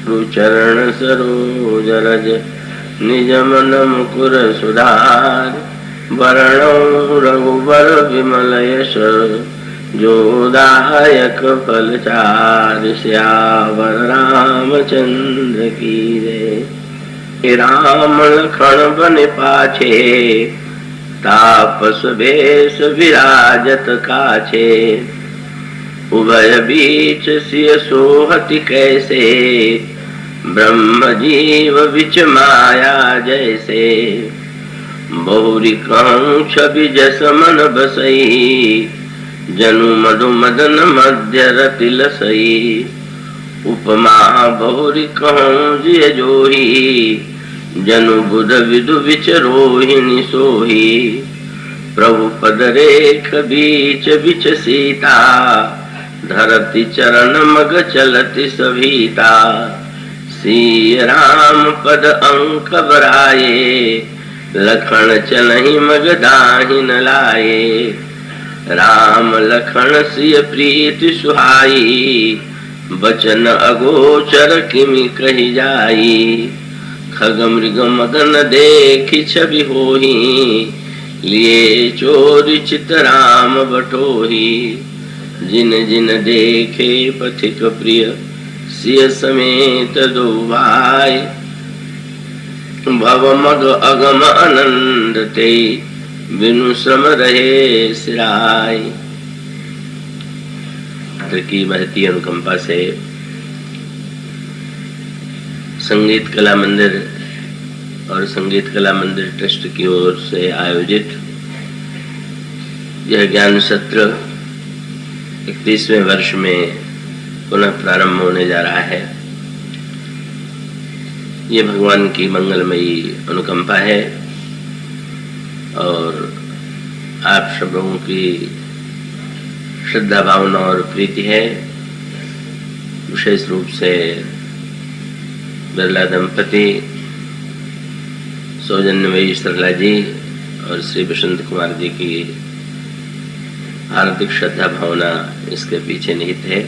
चरण सरोज रज निज मन मुकुर सुधार। वरणो रघुबर विमल यश जोदायक फलचार। सियावर रामचंद्र की जय। राम लखन बन पाछे तापस भेष विराजत काछे। उभय बीच सिय सोहति कैसे ब्रह्म जीव बिच माया जैसे। बहुरी कहूँ छवि जस मन बसई जनु मधु मदन मध्य रति लसई। उपमा बहुरी कहूँ जिय जोही जनु बुध विदु बिच रोहिणी सोही। प्रभु पद रेख बीच बिच सीता धरती चरण मग चलति सभीता। सिय राम पद अंक बराये लखन चलहि मग दाहिन लाए। राम लखन सिय प्रीति सुहाई बचन अगोचर किमि कहि जाई। खग मृग मदन देखि छवि होही लिए चोरी चित राम बटोही। जिन जिन देखे पथिक प्रिय सिय समेत दो भाई। भव मग अगम आनंद ते बिनु श्रम रहे सिराय। की बहती अनुकंपा से संगीत कला मंदिर और संगीत कला मंदिर ट्रस्ट की ओर से आयोजित यह ज्ञान सत्र 31वें वर्ष में पुनः प्रारंभ होने जा रहा है। ये भगवान की मंगलमयी अनुकंपा है और आप सब लोगों की श्रद्धा भावना और प्रीति है। विशेष रूप से बिरला दंपति सौजन्यमयी सरला जी और श्री बसंत कुमार जी की हार्दिक श्रद्धा भावना इसके पीछे निहित है।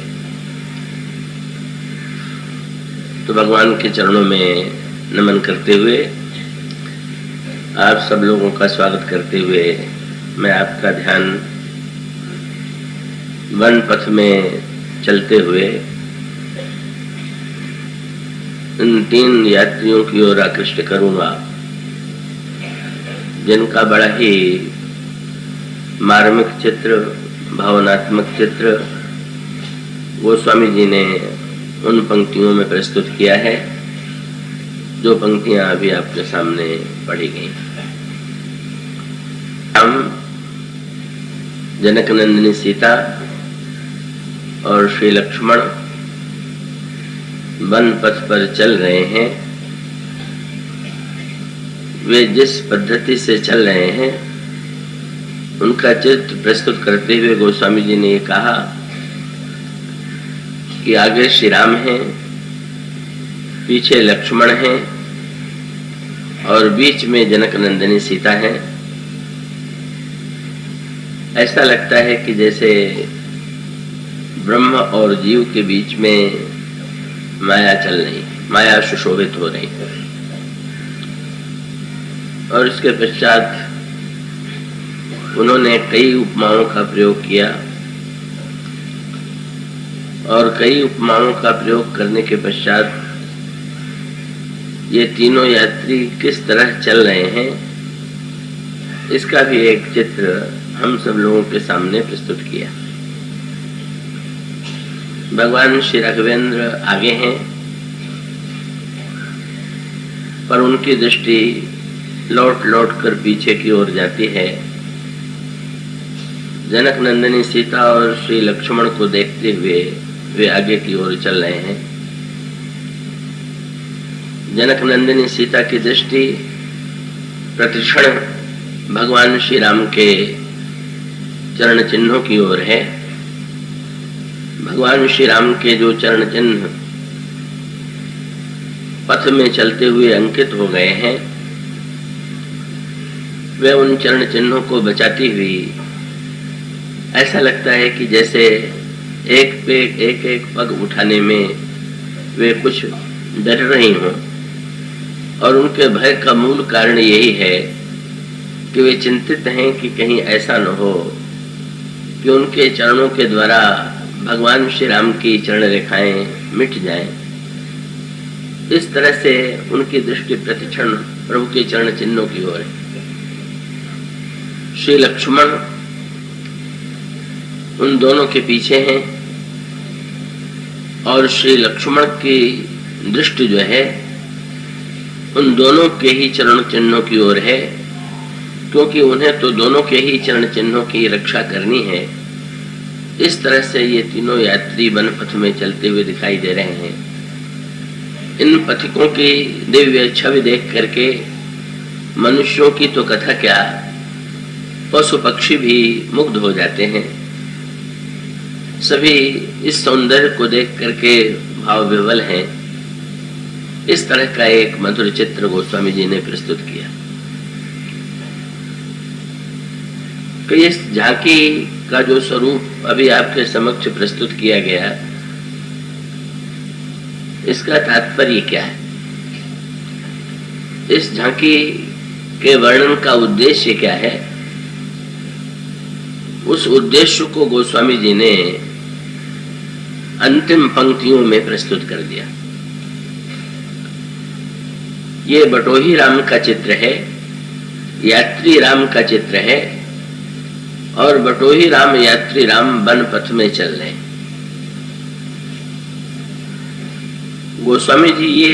तो भगवान के चरणों में नमन करते हुए आप सब लोगों का स्वागत करते हुए मैं आपका ध्यान वन पथ में चलते हुए इन 3 यात्रियों की ओर आकृष्ट करूंगा जिनका बड़ा ही मार्मिक चित्र, भावनात्मक चित्र गोस्वामी जी ने उन पंक्तियों में प्रस्तुत किया है जो पंक्तियां अभी आपके सामने पढ़ी गई। हम जनक नंदिनी सीता और श्री लक्ष्मण वन पथ पर चल रहे हैं। वे जिस पद्धति से चल रहे हैं उनका चित्र प्रस्तुत करते हुए गोस्वामी जी ने ये कहा कि आगे श्री राम हैं, पीछे लक्ष्मण हैं और बीच में जनक नंदिनी सीता हैं। ऐसा लगता है कि जैसे ब्रह्म और जीव के बीच में माया चल रही, माया सुशोभित हो रही। और इसके पश्चात उन्होंने कई उपमाओं का प्रयोग किया और कई उपमाओं का प्रयोग करने के पश्चात ये तीनों यात्री किस तरह चल रहे हैं इसका भी एक चित्र हम सब लोगों के सामने प्रस्तुत किया। भगवान श्री राघवेंद्र आगे हैं पर उनकी दृष्टि लौट लौट कर पीछे की ओर जाती है। जनक नंदिनी सीता और श्री लक्ष्मण को देखते हुए वे आगे की ओर चल रहे हैं। जनक नंदिनी सीता की दृष्टि प्रतिक्षण भगवान श्री राम के चरण चिन्हों की ओर है। भगवान श्री राम के जो चरण चिन्ह पथ में चलते हुए अंकित हो गए हैं वे उन चरण चिन्हों को बचाती हुई ऐसा लगता है कि जैसे एक पे एक एक पग उठाने में वे कुछ डर रही हों, और उनके भय का मूल कारण यही है कि वे चिंतित हैं कि कहीं ऐसा न हो कि उनके चरणों के द्वारा भगवान श्री राम की चरण रेखाएं मिट जाएं। इस तरह से उनकी दृष्टि प्रतिक्षण प्रभु के चरण चिन्हों की ओर है। श्री लक्ष्मण उन दोनों के पीछे हैं और श्री लक्ष्मण की दृष्टि जो है उन दोनों के ही चरण चिन्हों की ओर है, क्योंकि उन्हें तो दोनों के ही चरण चिन्हों की रक्षा करनी है। इस तरह से ये तीनों यात्री वन पथ में चलते हुए दिखाई दे रहे हैं। इन पथिकों की दिव्य छवि देख करके मनुष्यों की तो कथा क्या, पशु पक्षी भी मुग्ध हो जाते हैं। सभी इस सौंदर्य को देख करके भाव विवल हैं। इस तरह का एक मधुर चित्र गोस्वामी जी ने प्रस्तुत किया कि इस झांकी का जो स्वरूप अभी आपके समक्ष प्रस्तुत किया गया, इसका तात्पर्य क्या है? इस झांकी के वर्णन का उद्देश्य क्या है? उस उद्देश्य को गोस्वामी जी ने अंतिम पंक्तियों में प्रस्तुत कर दिया। ये बटोही राम का चित्र है, यात्री राम का चित्र है, और बटोही राम यात्री राम वन पथ में चल रहे। गोस्वामी जी ये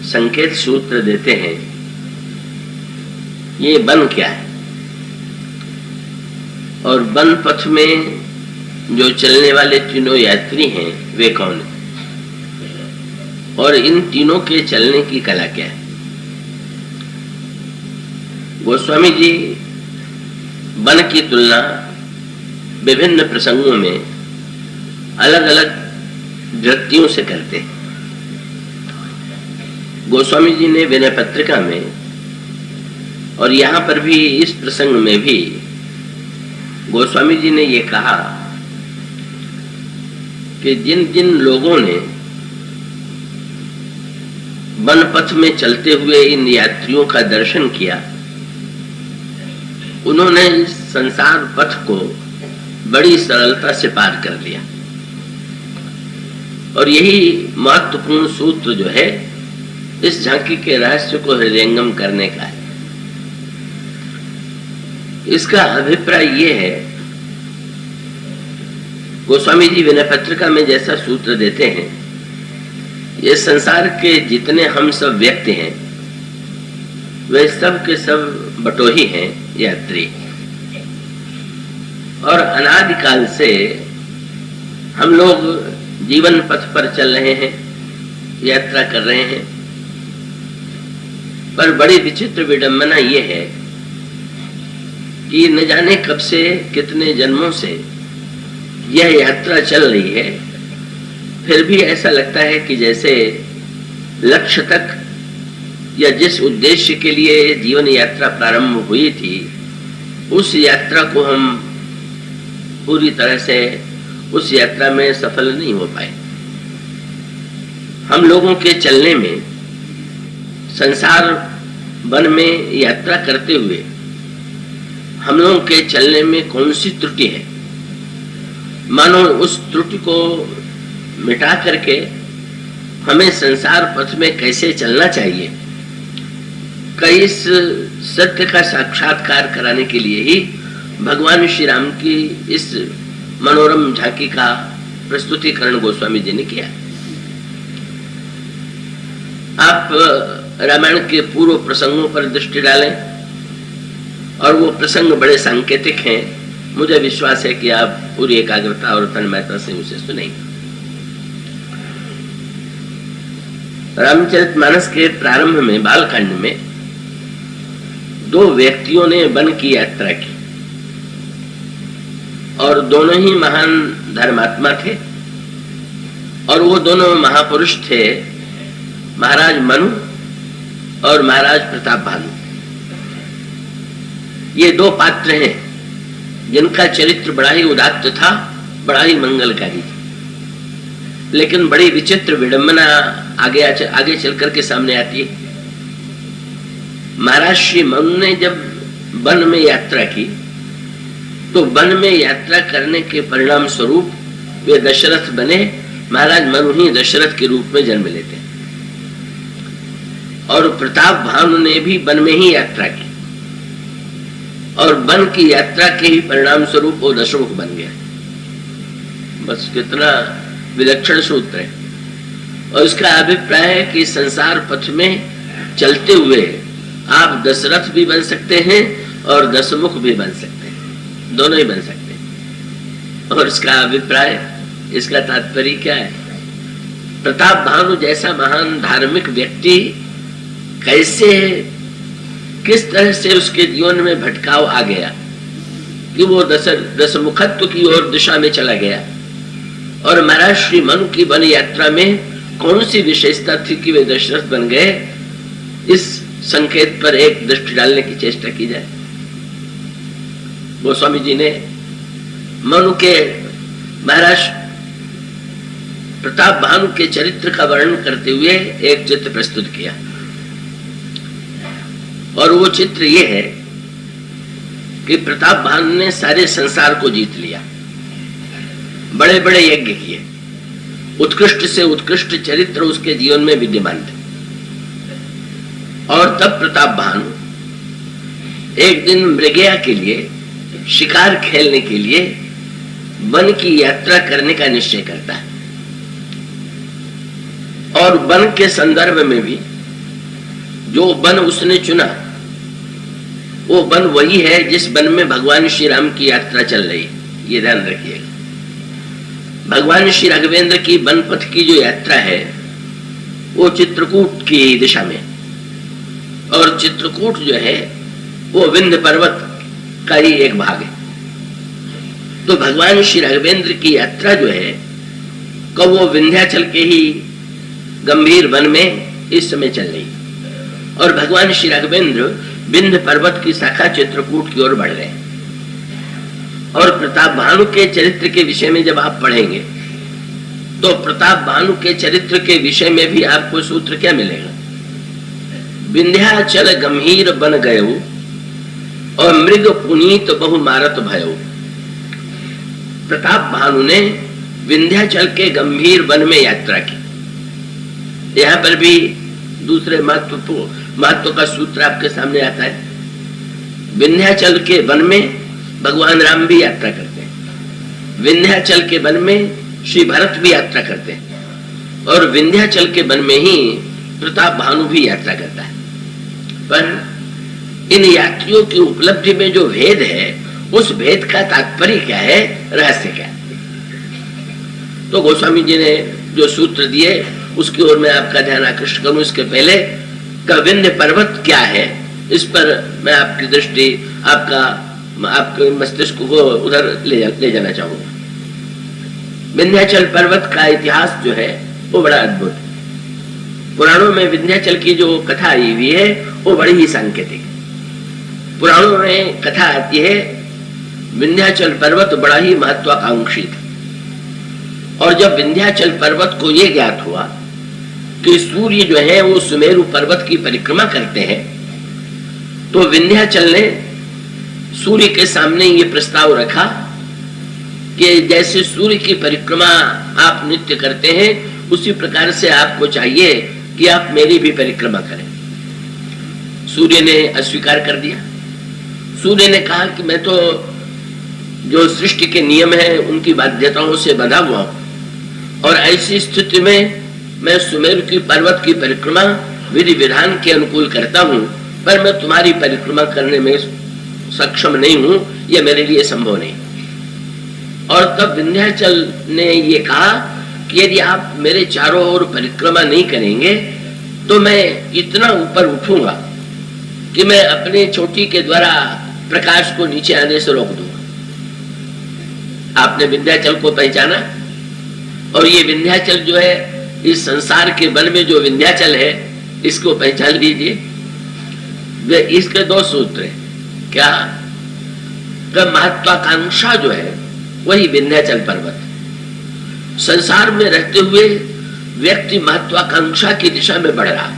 संकेत सूत्र देते हैं, ये वन क्या है और वन पथ में जो चलने वाले तीनों यात्री हैं वे कौन हैं, और इन तीनों के चलने की कला क्या है। गोस्वामी जी वन की तुलना विभिन्न प्रसंगों में अलग अलग वृत्तियों से करते हैं। गोस्वामी जी ने विनय पत्रिका में और यहाँ पर भी इस प्रसंग में भी गोस्वामी जी ने ये कहा कि जिन जिन लोगों ने वन पथ में चलते हुए इन यात्रियों का दर्शन किया, उन्होंने इस संसार पथ को बड़ी सरलता से पार कर लिया। और यही महत्वपूर्ण सूत्र जो है इस झांकी के रहस्य को हृदयंगम करने का है। इसका अभिप्राय ये है, गोस्वामी जी विनय पत्रिका में जैसा सूत्र देते हैं, ये संसार के जितने हम सब व्यक्ति हैं वे सब के सब बटोही हैं, यात्री। और अनादिकाल से हम लोग जीवन पथ पर चल रहे हैं, यात्रा कर रहे हैं। पर बड़ी विचित्र विडंबना ये है कि न जाने कब से, कितने जन्मों से यह यात्रा चल रही है, फिर भी ऐसा लगता है कि जैसे लक्ष्य तक या जिस उद्देश्य के लिए जीवन यात्रा प्रारंभ हुई थी, उस यात्रा को हम पूरी तरह से उस यात्रा में सफल नहीं हो पाए। हम लोगों के चलने में, संसार वन में यात्रा करते हुए हम लोगों के चलने में कौन सी त्रुटि है, मानो उस त्रुटि को मिटा करके हमें संसार पथ में कैसे चलना चाहिए, कई इस सत्य का साक्षात्कार कराने के लिए ही भगवान श्री राम की इस मनोरम झांकी का प्रस्तुतिकरण गोस्वामी जी ने किया। आप रामायण के पूर्व प्रसंगों पर दृष्टि डालें और वो प्रसंग बड़े सांकेतिक हैं। मुझे विश्वास है कि आप पूरी एकाग्रता और तन्मयता से उसे सुनेंगे। रामचरितमानस के प्रारंभ में, बालकांड में, दो व्यक्तियों ने वन की यात्रा की और दोनों ही महान धर्मात्मा थे और वो दोनों महापुरुष थे, महाराज मनु और महाराज प्रताप भानु। ये दो पात्र हैं जिनका चरित्र बड़ा ही उदात्त था, बड़ा ही मंगलकारी था। लेकिन बड़ी विचित्र विडंबना आगे चल करके सामने आती है। महाराज श्री मनु ने जब वन में यात्रा की तो वन में यात्रा करने के परिणाम स्वरूप वे दशरथ बने। महाराज मनु ही दशरथ के रूप में जन्म लेते हैं। और प्रताप भानु ने भी वन में ही यात्रा की और वन की यात्रा के ही परिणाम स्वरूप वो दशमुख बन गया। बस कितना विलक्षण सूत्र है। और इसका अभिप्राय है कि संसार पथ में चलते हुए आप दशरथ भी बन सकते हैं और दशमुख भी बन सकते हैं, दोनों ही बन सकते हैं। और इसका अभिप्राय, इसका तात्पर्य क्या है? प्रताप भानु जैसा महान धार्मिक व्यक्ति कैसे, किस तरह से उसके जीवन में भटकाव आ गया कि वो दशमुखत्व की ओर दिशा में चला गया। और महाराज श्री मनु की वन यात्रा में कौन सी विशेषता थी कि वे दशरथ बन गए, इस संकेत पर एक दृष्टि डालने की चेष्टा की जाए। गोस्वामी जी ने मनु के, महाराज प्रताप भानु के चरित्र का वर्णन करते हुए एक चित्र प्रस्तुत किया। और वो चित्र ये है कि प्रताप भानु ने सारे संसार को जीत लिया, बड़े बड़े यज्ञ किए, उत्कृष्ट से उत्कृष्ट चरित्र उसके जीवन में विद्यमान थे। और तब प्रताप भानु एक दिन मृगया के लिए, शिकार खेलने के लिए वन की यात्रा करने का निश्चय करता है। और वन के संदर्भ में भी जो वन उसने चुना वो वन वही है जिस वन में भगवान श्री राम की यात्रा चल रही है, ये ध्यान रखिएगा। भगवान श्री राघवेंद्र की वन पथ की जो यात्रा है वो चित्रकूट की दिशा में, और चित्रकूट जो है वो विंध्य पर्वत का ही एक भाग है। तो भगवान श्री राघवेंद्र की यात्रा जो है कब वो विंध्याचल के ही गंभीर वन में इस समय चल रही, और भगवान श्री राघवेंद्र विंध्य पर्वत की शाखा चित्रकूट की ओर बढ़ रहे हैं। और प्रताप भानु के चरित्र के विषय में जब आप पढ़ेंगे तो प्रताप भानु के चरित्र के विषय में भी आपको सूत्र क्या मिलेगा? विंध्याचल गंभीर बन गयो और मृग पुनीत बहु मारत भयो। प्रताप भानु ने विंध्याचल के गंभीर वन में यात्रा की। यहाँ पर भी दूसरे महत्व का सूत्र आपके सामने आता है। विंध्याचल के वन में भगवान राम भी यात्रा करते हैं, विंध्याचल के वन में श्री भरत भी यात्रा करते हैं, और विंध्याचल के वन में ही प्रताप भानु भी यात्रा करता है। पर इन यात्रियों की उपलब्धि में जो भेद है उस भेद का तात्पर्य क्या है, रहस्य क्या है? तो गोस्वामी जी ने जो सूत्र दिए उसकी ओर मैं आपका ध्यान आकृष्ट करूं। इसके पहले का विंध्य पर्वत क्या है इस पर मैं आपकी दृष्टि, आपके मस्तिष्क को उधर ले जाना चाहूंगा। विंध्याचल पर्वत का इतिहास जो है वो बड़ा अद्भुत है। पुराणों में विंध्याचल की जो कथा आई हुई है वो बड़ी ही सांकेतिक है। पुराणों में कथा आती है विंध्याचल पर्वत बड़ा ही महत्वाकांक्षी था, और जब विंध्याचल पर्वत को ये ज्ञात हुआ कि सूर्य जो है वो सुमेरु पर्वत की परिक्रमा करते हैं, तो विंध्याचल ने सूर्य के सामने ये प्रस्ताव रखा कि जैसे सूर्य की परिक्रमा आप नित्य करते हैं उसी प्रकार से आपको चाहिए कि आप मेरी भी परिक्रमा करें। सूर्य ने अस्वीकार कर दिया। सूर्य ने कहा कि मैं तो जो सृष्टि के नियम है उनकी बाध्यताओं से बंधा हुआ हूं, और ऐसी स्थिति में मैं सुमेरु की पर्वत की परिक्रमा विधि विधान के अनुकूल करता हूं, पर मैं तुम्हारी परिक्रमा करने में सक्षम नहीं हूं, यह मेरे लिए संभव नहीं। और तब विंध्याचल ने ये कहा कि यदि आप मेरे चारों ओर परिक्रमा नहीं करेंगे तो मैं इतना ऊपर उठूंगा कि मैं अपने चोटी के द्वारा प्रकाश को नीचे आने से रोक दूंगा। आपने विंध्याचल को पहचाना, और ये विंध्याचल जो है इस संसार के वन में जो विंध्याचल है इसको पहचान लीजिए। इसके दो सूत्र है। क्या? महत्वाकांक्षा जो है वही विंध्याचल पर्वत, संसार में रहते हुए व्यक्ति महत्वाकांक्षा की दिशा में बढ़ रहा,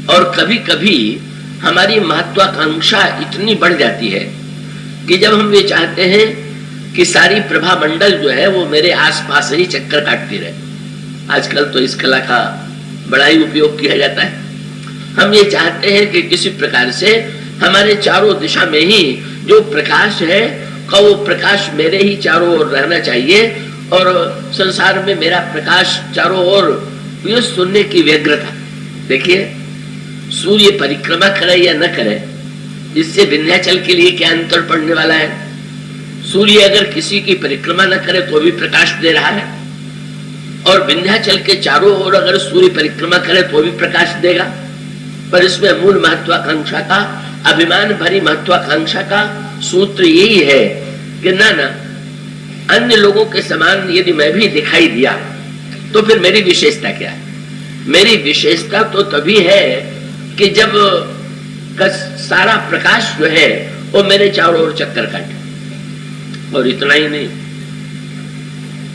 और कभी कभी हमारी महत्वाकांक्षा इतनी बढ़ जाती है कि जब हम ये चाहते हैं कि सारी प्रभा मंडल जो है वो मेरे आसपास ही चक्कर काटती रहे। आजकल तो इस कला का बड़ा ही उपयोग किया जाता है। हम ये चाहते हैं कि किसी प्रकार से हमारे चारों दिशा में ही जो प्रकाश है का वो प्रकाश मेरे ही चारों ओर रहना चाहिए, और संसार में मेरा प्रकाश चारों ओर, ये सुनने की व्यग्रता। देखिए, सूर्य परिक्रमा करे या न करे, इससे विंध्याचल के लिए क्या अंतर पड़ने वाला है? सूर्य अगर किसी की परिक्रमा न करे तो भी प्रकाश दे रहा है, और विंध्याचल के चारों ओर अगर सूर्य परिक्रमा करे तो भी प्रकाश देगा। पर इसमें मूल महत्वाकांक्षा का, अभिमान भरी महत्वाकांक्षा का सूत्र यही है कि ना अन्य लोगों के समान यदि मैं भी दिखाई दिया तो फिर मेरी विशेषता क्या है? मेरी विशेषता तो तभी है कि जब सारा प्रकाश जो है वो मेरे चारों ओर चक्कर काटे। और इतना ही नहीं,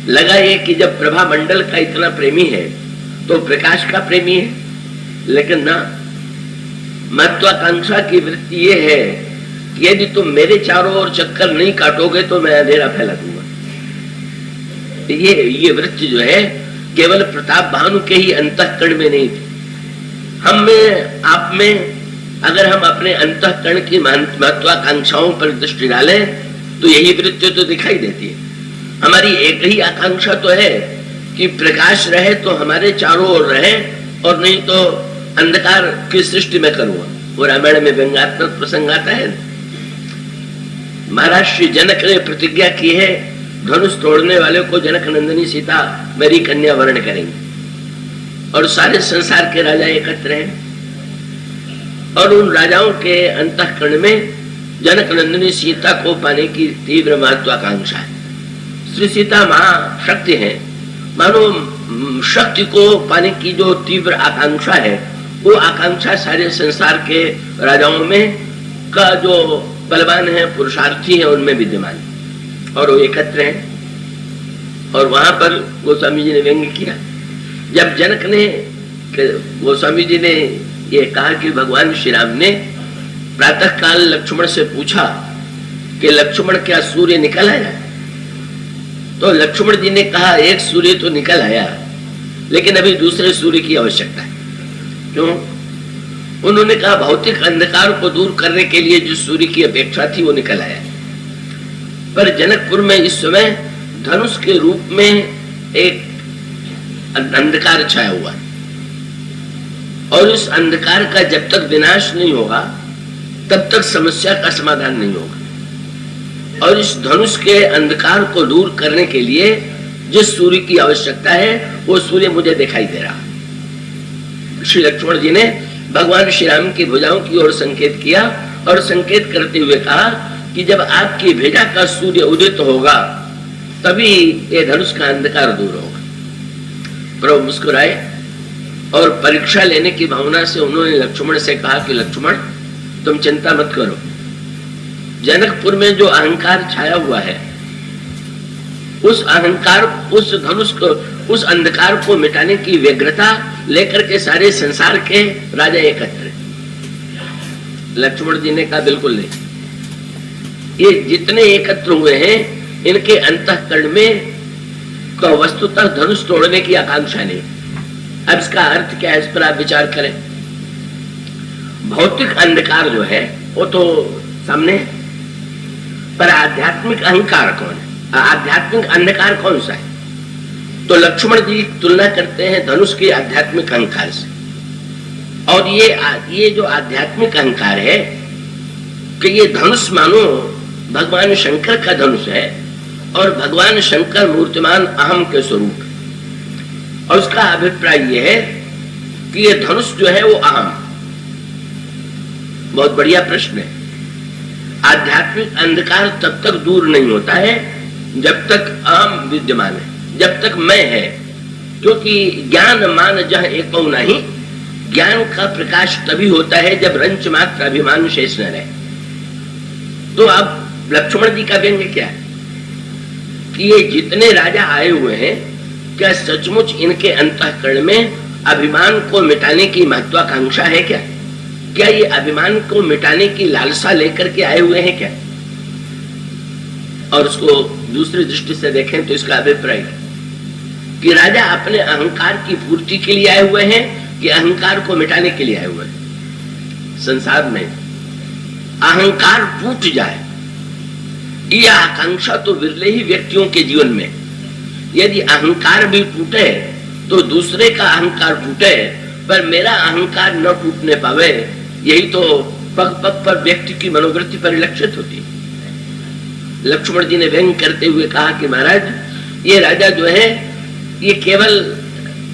लगा ये कि जब प्रभा मंडल का इतना प्रेमी है तो प्रकाश का प्रेमी है, लेकिन ना, महत्वाकांक्षा की वृत्ति ये है कि यदि तुम मेरे चारों ओर चक्कर नहीं काटोगे तो मैं अंधेरा फैला दूंगा। ये वृत्ति जो है केवल प्रताप भानु के ही अंतःकरण में नहीं थी, हम में, आप में, अगर हम अपने अंतःकरण की महत्वाकांक्षाओं पर दृष्टि डालें तो यही वृत्ति तो दिखाई देती है। हमारी एक ही आकांक्षा तो है कि प्रकाश रहे तो हमारे चारों ओर रहे, और नहीं तो अंधकार की सृष्टि में करूंगा। वो रामायण में व्यंग्यात्मक प्रसंग आता है। महाराज श्री जनक ने प्रतिज्ञा की है, धनुष तोड़ने वाले को जनक नंदिनी सीता मेरी कन्या वर्ण करेंगे, और सारे संसार के राजा एकत्र हैं, और उन राजाओं के अंतःकरण में जनक नंदिनी सीता को पाने की तीव्र महत्वाकांक्षा है। श्री सीता महाशक्ति है, मानो शक्ति को पाने की जो तीव्र आकांक्षा है, वो आकांक्षा सारे संसार के राजाओं में का जो बलवान है, पुरुषार्थी है, उनमें विद्यमान, और वो एकत्र हैं। और वहां पर गोस्वामी जी ने व्यंग्य किया, जब जनक ने, गोस्वामी जी ने ये कहा कि भगवान श्री राम ने प्रातः काल लक्ष्मण से पूछा कि लक्ष्मण क्या सूर्य निकल आया? तो लक्ष्मण जी ने कहा एक सूर्य तो निकल आया, लेकिन अभी दूसरे सूर्य की आवश्यकता है। क्यों? उन्होंने कहा भौतिक अंधकार को दूर करने के लिए जिस सूर्य की अपेक्षा थी वो निकल आया, पर जनकपुर में इस समय धनुष के रूप में एक अंधकार छाया हुआ है, और इस अंधकार का जब तक विनाश नहीं होगा तब तक समस्या का समाधान नहीं होगा। और इस धनुष के अंधकार को दूर करने के लिए जिस सूर्य की आवश्यकता है वो सूर्य मुझे दिखाई दे रहा। श्री लक्ष्मण जी ने भगवान श्री राम की भुजाओं की ओर संकेत किया, और संकेत करते हुए कहा कि जब आपकी भेजा का सूर्य उदित होगा तभी ये धनुष का अंधकार दूर होगा। प्रभु मुस्कुराए, और परीक्षा लेने की भावना से उन्होंने लक्ष्मण से कहा कि लक्ष्मण तुम चिंता मत करो, जनकपुर में जो अहंकार छाया हुआ है उस अहंकार, उस धनुष को, उस अंधकार को मिटाने की व्यग्रता लेकर के सारे संसार के राजा एकत्र। लक्ष्मण जी ने कहा बिल्कुल नहीं, ये जितने एकत्र हुए हैं इनके अंतःकरण में तो वस्तुतः धनुष तोड़ने की आकांक्षा नहीं। अब इसका अर्थ क्या है, इस पर आप विचार करें। भौतिक अंधकार जो है वो तो सामने, पर आध्यात्मिक अहंकार कौन है? आध्यात्मिक अंधकार कौन सा है? तो लक्ष्मण जी तुलना करते हैं धनुष के आध्यात्मिक अहंकार से, और ये जो आध्यात्मिक अहंकार है कि ये धनुष मानो भगवान शंकर का धनुष है, और भगवान शंकर मूर्तिमान अहम के स्वरूप, और उसका अभिप्राय यह है कि ये धनुष जो है वो अहम। बहुत बढ़िया प्रश्न है। आध्यात्मिक अंधकार तब तक दूर नहीं होता है जब तक अहम विद्यमान है, जब तक मैं है, क्योंकि ज्ञान मान जह एको नहीं, ज्ञान का प्रकाश तभी होता है जब रंच मात्र अभिमान शेष न रहे। तो अब लक्ष्मण जी का व्यंग्य क्या है कि ये जितने राजा आए हुए हैं क्या सचमुच इनके अंतःकरण में अभिमान को मिटाने की महत्वाकांक्षा है क्या? क्या ये अभिमान को मिटाने की लालसा लेकर के आए हुए हैं क्या? और उसको दूसरी दृष्टि से देखें तो इसका अभिप्राय कि राजा अपने अहंकार की पूर्ति के लिए आए हुए हैं कि अहंकार को मिटाने के लिए आए हुए हैं? संसार में अहंकार टूट जाए यह आकांक्षा तो विरले ही व्यक्तियों के जीवन में। यदि अहंकार भी टूटे तो दूसरे का अहंकार टूटे, पर मेरा अहंकार न टूटने पावे, यही तो पग पग पर व्यक्ति की मनोवृत्ति परिलक्षित होती। लक्ष्मण जी ने व्यंग करते हुए कहा कि महाराज ये राजा जो है ये केवल,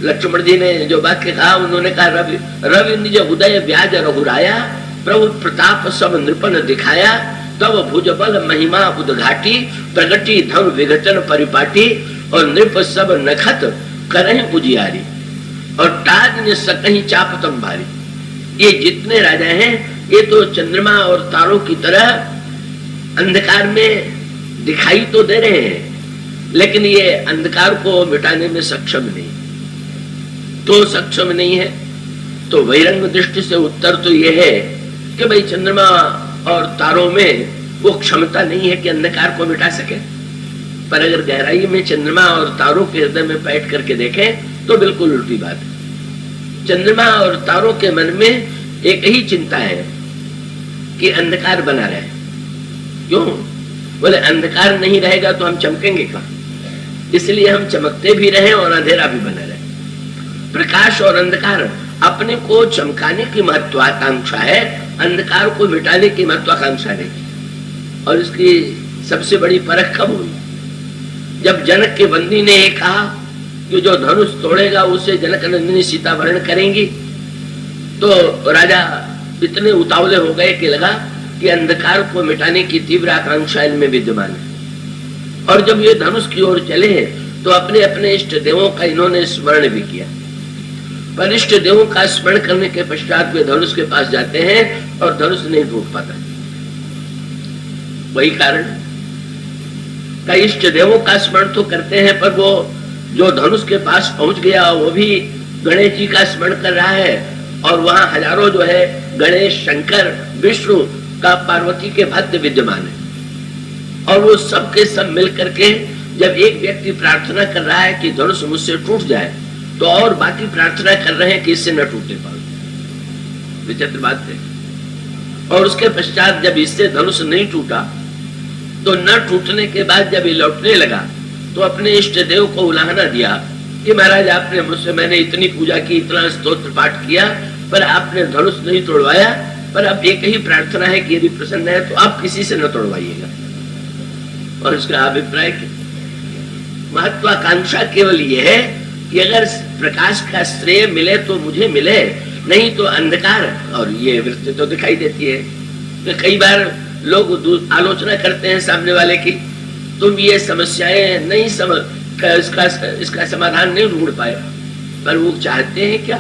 लक्ष्मण जी ने जो वाक्य कहा उन्होंने कहा रवि रवि निज उदय व्याज रघुराया, प्रभु प्रताप सब नृपन दिखाया, तब भुजबल महिमा उद्घाटी, प्रगति धन विघटन परिपाटी, और नृप सब नखत करह उजियारी, और ताज ने सकहीं चाप तम भारी। ये जितने राजा हैं ये तो चंद्रमा और तारों की तरह अंधकार में दिखाई तो दे रहे हैं, लेकिन ये अंधकार को मिटाने में सक्षम नहीं। तो सक्षम नहीं है तो बहिरंग दृष्टि से उत्तर तो ये है कि भाई चंद्रमा और तारों में वो क्षमता नहीं है कि अंधकार को मिटा सके। पर अगर गहराई में चंद्रमा और तारों के हृदय में बैठ करके देखें तो बिल्कुल उल्टी बात है। चंद्रमा और तारों के मन में एक ही चिंता है कि अंधकार बना रहे। क्यों? बोले अंधकार नहीं रहेगा तो हम चमकेंगे कहाँ? इसलिए हम चमकते भी रहे और अंधेरा भी बना रहे। प्रकाश और अंधकार अपने को चमकाने की महत्वाकांक्षा है, अंधकार को मिटाने की महत्वाकांक्षा नहीं। और इसकी सबसे बड़ी परख कब हुई? जब जनक के बंदी ने कहा कि जो धनुष तोड़ेगा उसे जनक नंदिनी सीता वर्ण करेंगी, तो राजा इतने उतावले हो गए कि लगा कि अंधकार को मिटाने की तीव्र आकांक्षा इनमें विद्यमान है। और जब ये धनुष की ओर चले तो अपने अपने इष्ट देवों का इन्होंने स्मरण भी किया। पर इष्ट देवों का स्मरण करने के पश्चात वे धनुष के पास जाते हैं और धनुष नहीं टूट पाता। वही कारण का इष्ट देवों का स्मरण तो करते हैं, पर वो जो धनुष के पास पहुंच गया वो भी गणेश जी का स्मरण कर रहा है, और वहां हजारों जो है गणेश, शंकर, विष्णु का पार्वती के भक्त विद्यमान है। और वो सब के सब मिल करके जब एक व्यक्ति प्रार्थना कर रहा है कि धनुष मुझसे टूट जाए, तो और बाकी प्रार्थना कर रहे हैं कि इससे न टूटने पाए। विचित्र बात है। और उसके पश्चात जब इससे धनुष नहीं टूटा तो न टूटने के बाद जब ये लौटने लगा तो अपने इष्ट देव को उलाहना दिया कि महाराज आपने मुझसे, मैंने इतनी पूजा की, इतना स्तोत्र पाठ किया, पर आपने धनुष नहीं तोड़वाया। पर अब एक ही प्रार्थना है कि यदि प्रसन्न है तो आप किसी से न तोड़वाइएगा। और उसका अभिप्राय महत्वाकांक्षा केवल ये है कि अगर प्रकाश का श्रेय मिले तो मुझे मिले, नहीं तो अंधकार। और ये वृत्ति तो दिखाई देती है। तो कई बार लोग आलोचना करते हैं सामने वाले की, तुम ये समस्याएं नहीं समझ, इसका समाधान नहीं ढूंढ पाए। पर वो चाहते हैं क्या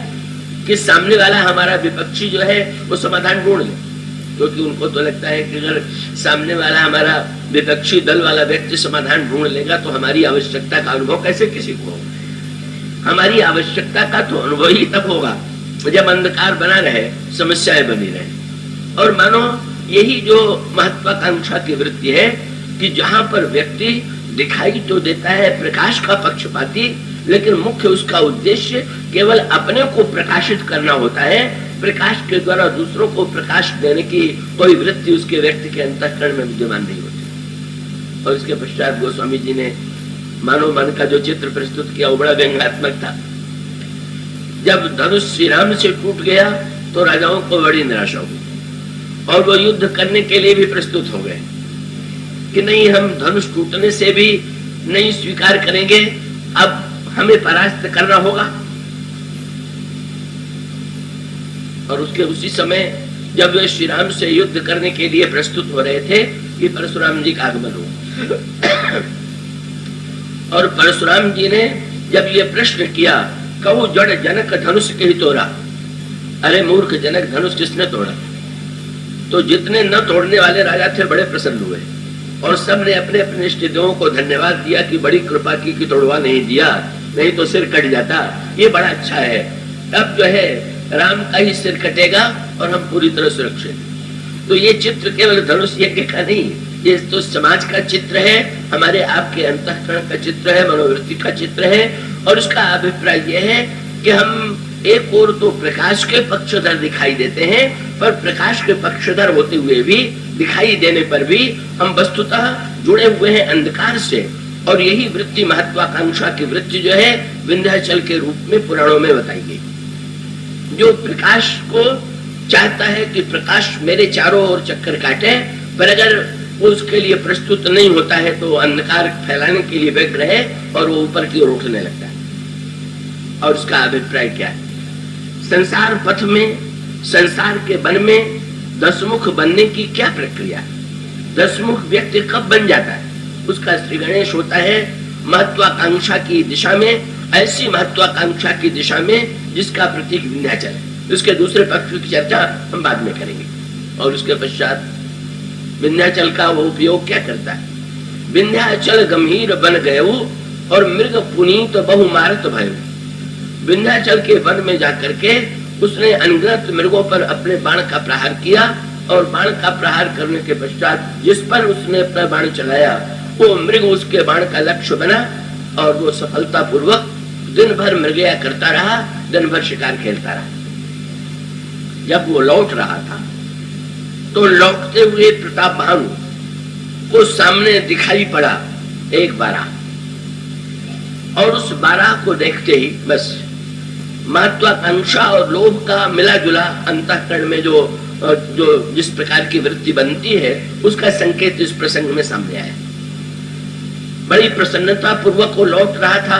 कि सामने वाला हमारा विपक्षी जो है वो समाधान ढूंढ ले, क्योंकि उनको तो लगता है कि अगर सामने वाला हमारा विपक्षी दल वाला व्यक्ति समाधान ढूंढ लेगा तो हमारी आवश्यकता का अनुभव कैसे किसी को होगा। हमारी आवश्यकता का तो अनुभव ही तब होगा जब अंधकार बना रहे, समस्याएं बनी रहे। और मानो यही जो महत्वाकांक्षा की वृत्ति है कि जहां पर व्यक्ति दिखाई तो देता है प्रकाश का पक्षपाती, लेकिन मुख्य उसका उद्देश्य केवल अपने को प्रकाशित करना होता है, प्रकाश के द्वारा दूसरों को प्रकाश देने की कोई वृत्ति उसके व्यक्ति के अंतःकरण में विद्यमान नहीं होती। और इसके पश्चात गोस्वामी जी ने मानव मन का जो चित्र प्रस्तुत किया वो बड़ा व्यंग्यात्मक था। जब धनुष श्री राम से टूट गया तो राजाओं को बड़ी निराशा हुई और वो युद्ध करने के लिए भी प्रस्तुत हो गए कि नहीं, हम धनुष टूटने से भी नहीं स्वीकार करेंगे, अब हमें परास्त करना होगा। और उसके उसी समय जब वे श्री राम से युद्ध करने के लिए प्रस्तुत हो रहे थे कि परशुराम जी का आगमन हुआ। और परशुराम जी ने जब ये प्रश्न किया, कहू जड़ जनक धनुष के ही तोड़ा, अरे मूर्ख जनक, धनुष किसने तोड़ा? तो जितने न तोड़ने वाले राजा थे बड़े प्रसन्न हुए और सबने अपने अपने इष्ट देवों को धन्यवाद दिया कि बड़ी कृपा की कि तोड़वा नहीं दिया। नहीं तो सिर कट जाता। ये बड़ा अच्छा है, अब जो है राम का ही सिर कटेगा और हम पूरी तरह सुरक्षित। तो ये चित्र केवल धनुष यज्ञ का नहीं, ये तो समाज का चित्र है, हमारे आपके अंतःकरण का चित्र है, मनोवृत्ति का चित्र है। और उसका अभिप्राय यह है कि हम एक और तो प्रकाश के पक्षधर दिखाई देते हैं, पर प्रकाश के पक्षधर होते हुए भी, दिखाई देने पर भी हम वस्तुतः जुड़े हुए हैं अंधकार से। और यही वृत्ति, महत्वाकांक्षा की वृत्ति जो है विंध्याचल के रूप में पुराणों में बताई गई। जो प्रकाश को चाहता है कि प्रकाश मेरे चारों ओर चक्कर काटे, पर अगर उसके लिए प्रस्तुत नहीं होता है तो अंधकार फैलाने के लिए व्यग्र है और वो ऊपर की ओर उठने लगता है। और उसका अभिप्राय क्या है? संसार पथ में, संसार के वन में दशमुख बनने की क्या प्रक्रिया है? दशमुख व्यक्ति कब बन जाता है? उसका श्री गणेश होता है महत्वाकांक्षा की दिशा में, ऐसी महत्वाकांक्षा की दिशा में जिसका प्रतीक विंध्याचल है। उसके दूसरे पक्ष की चर्चा हम बाद में करेंगे। और उसके पश्चात विंध्याचल का वो उपयोग क्या करता है? विंध्याचल गंभीर बन गयो और मृग पुनीत बहु मारत भयो। विंध्याचल के वन में जाकर के उसने अनगिनत मृगों पर अपने बाण का प्रहार किया, और बाण का प्रहार करने के पश्चात जिस पर उसने अपना बाण चलाया वो मृग उसके बाण का लक्ष्य बना, और वो सफलता पूर्वक दिन भर मृगया करता रहा, दिन भर शिकार खेलता रहा। जब वो लौट रहा था तो लौटते हुए प्रताप भानु को सामने दिखाई पड़ा एक बारह, और उस बारह को देखते ही बस महत्वाकांक्षा और लोभ का मिला जुला अंतःकरण में जो जिस प्रकार की वृत्ति बनती है उसका संकेत इस प्रसंग में सामने आया। बड़ी प्रसन्नता पूर्वक वो लौट रहा था।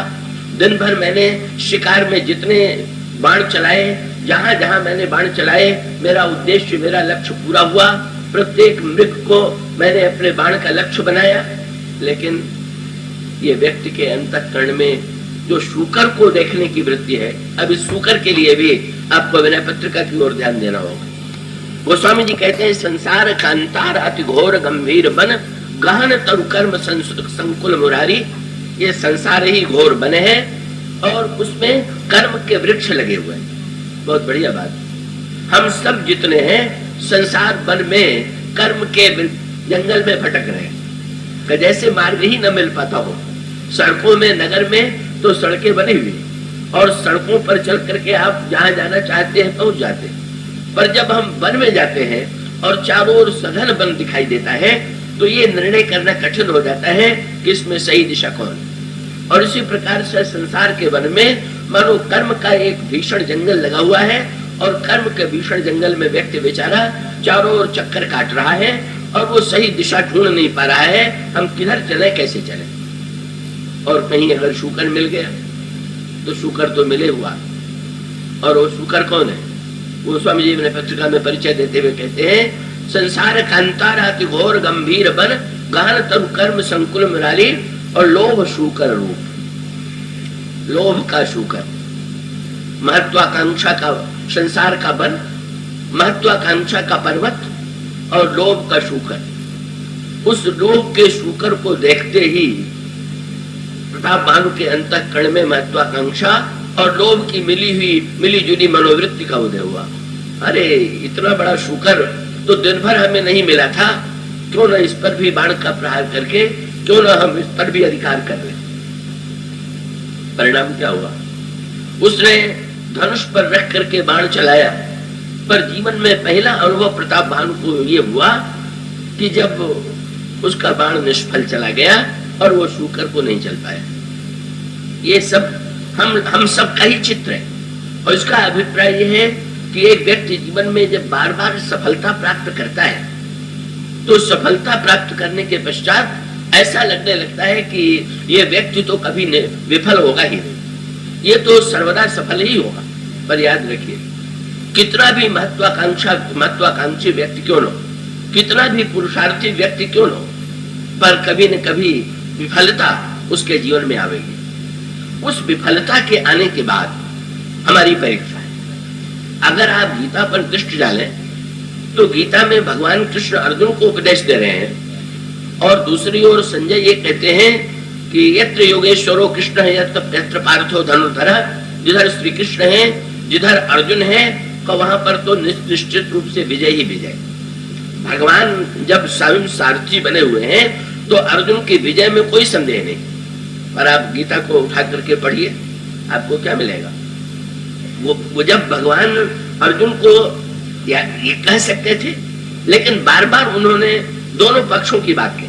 दिन भर मैंने शिकार में जितने बाण चलाए, जहां जहां मैंने बाण चलाए, मेरा उद्देश्य, मेरा लक्ष्य पूरा हुआ। प्रत्येक मृग को मैंने अपने बाण का लक्ष्य बनाया। लेकिन ये व्यक्ति के अंतःकरण में जो शूकर को देखने की वृत्ति है, अब इस शूकर के लिए भी आपको विनय पत्रिका की ओर ध्यान देना होगा। गोस्वामी जी कहते हैं, संसार कांतार अति घोर गंभीर बन गहन तरु कर्म संकुल मुरारी। ये संसार ही घोर बने हैं और उसमें कर्म के वृक्ष लगे हुए हैं। बहुत बढ़िया बात। हम सब जितने हैं संसार वन में कर्म के जंगल में भटक रहे हैं, जैसे मार्ग ही न मिल पाता हो। सड़कों में, नगर में तो सड़कें बनी हुई और सड़कों पर चल करके आप जहां जाना चाहते हैं पहुंच जाते हैं, पर जब हम वन में जाते हैं और चारों ओर सघन वन दिखाई देता है तो ये निर्णय करना कठिन हो जाता है कि इसमें सही दिशा कौन। और इसी प्रकार से संसार के वन में मानो कर्म का एक भीषण जंगल लगा हुआ है, और कर्म के भीषण जंगल में व्यक्ति बेचारा चारों ओर चक्कर काट रहा है और वो सही दिशा ढूंढ नहीं पा रहा है, हम किधर चले, कैसे चले। और कहीं अगर शूकर मिल गया तो शूकर तो मिले हुआ, और वो शूकर कौन है? वो स्वामी जी ने पत्रिका में परिचय देते हुए कहते हैं, संसार कांताराति घोर गंभीर बन गहन तरु कर्म संकुल मुरारी, और लोभ शूकर रूप। लोभ का शूकर, महत्वाकांक्षा का संसार का वन, महत्वाकांक्षा का पर्वत और लोभ का शूकर। उस लोभ के शूकर को देखते ही प्रताप भानु के अंतःकरण में महत्वाकांक्षा और लोभ की मिली जुली मनोवृत्ति का उदय हुआ। अरे इतना बड़ा शूकर तो दिन भर हमें नहीं मिला था, क्यों न इस पर भी बाण का प्रहार करके, क्यों न हम इस पर भी अधिकार कर ले। परिणाम क्या हुआ? उसने धनुष पर रख करके बाण चलाया, पर जीवन में पहला अनुभव प्रताप भानु को ये हुआ कि जब उसका बाण निष्फल चला गया और वो शूकर को नहीं चल पाया। ये सब हम सब का ही चित्र है। और इसका अभिप्राय यह है कि एक व्यक्ति जीवन में जब बार बार सफलता प्राप्त करता है तो सफलता प्राप्त करने के पश्चात ऐसा लगने लगता है कि ये व्यक्ति तो कभी विफल होगा ही नहीं, ये तो सर्वदा सफल ही होगा। पर याद रखिए, कितना भी महत्वाकांक्षी व्यक्ति क्यों न हो, कितना भी पुरुषार्थी व्यक्ति क्यों न हो, पर कभी न कभी विफलता उसके जीवन में आवेगी। उस विफलता के आने के बाद हमारी परीक्षा है। अगर आप गीता पर दृष्टि डालें तो गीता में भगवान कृष्ण अर्जुन को उपदेश दे रहे हैं, और दूसरी ओर संजय ये कहते हैं कि यत्र योगेश्वरो कृष्ण है यत्र पार्थो धनुर्धर, जिधर श्री कृष्ण है जिधर अर्जुन है तो वहां पर तो निश्चित रूप से विजय ही विजय। भगवान जब स्वयं सारथी बने हुए हैं तो अर्जुन की विजय में कोई संदेह नहीं। पर आप गीता को उठा करके पढ़िए, आपको क्या मिलेगा। वो जब भगवान अर्जुन को ये कह सकते थे, लेकिन बार बार उन्होंने दोनों पक्षों की बात की।